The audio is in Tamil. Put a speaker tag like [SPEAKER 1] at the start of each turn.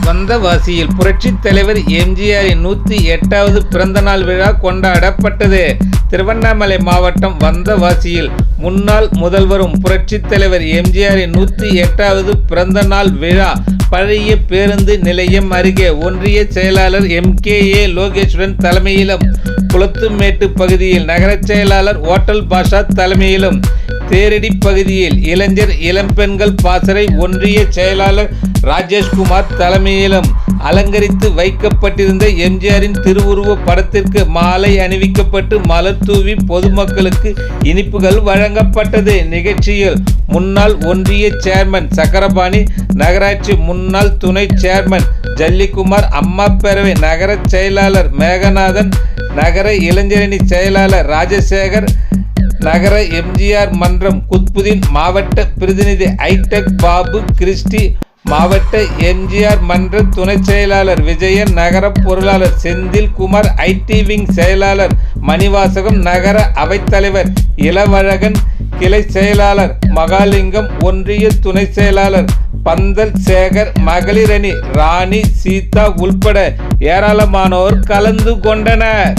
[SPEAKER 1] வந்தவாசியில் புரட்சித் தலைவர் எம்ஜிஆரின் 108வது பிறந்தநாள் விழா கொண்டாடப்பட்டது. திருவண்ணாமலை மாவட்டம் வந்தவாசியில் முன்னாள் முதல்வரும் புரட்சித் தலைவர் எம்ஜிஆரின் 108வது பிறந்தநாள் விழா பழைய பேருந்து நிலையம் அருகே ஒன்றிய செயலாளர் MKA லோகேஸ்வரன் தலைமையிலும், குளத்துமேட்டு பகுதியில் நகரச் செயலாளர் ஓட்டல் பாஷா தலைமையிலும், தேரடி பகுதியில் இளைஞர் இளம்பெண்கள் பாசறை ஒன்றிய செயலாளர் ராஜேஷ்குமார் தலைமையிலும் அலங்கரித்து வைக்கப்பட்டிருந்த எம்ஜிஆரின் திருவுருவ படத்திற்கு மாலை அணிவிக்கப்பட்டு மலர் தூவி பொதுமக்களுக்கு இனிப்புகள் வழங்கப்பட்டது. நிகழ்ச்சியில் முன்னாள் ஒன்றிய சேர்மன் சக்கரபாணி, நகராட்சி முன்னாள் துணை சேர்மன் ஜல்லிகுமார், அம்மா பேரவை நகர செயலாளர் மேகநாதன், நகர இளைஞரணி செயலாளர் ராஜசேகர், நகர எம்ஜிஆர் மன்றம் குத்புதீன், மாவட்ட பிரதிநிதி ஐடெக் பாபு கிறிஸ்டி, மாவட்ட எம்ஜிஆர் மன்ற துணை செயலாளர் விஜயன், நகர பொருளாளர் செந்தில்குமார், IT விங் செயலாளர் மணிவாசகம், நகர அவைத்தலைவர் இளவழகன், கிளை செயலாளர் மகாலிங்கம், ஒன்றிய துணை செயலாளர் பந்தல் சேகர், மகளிரணி ராணி சீதா உள்பட ஏராளமானோர் கலந்து கொண்டனர்.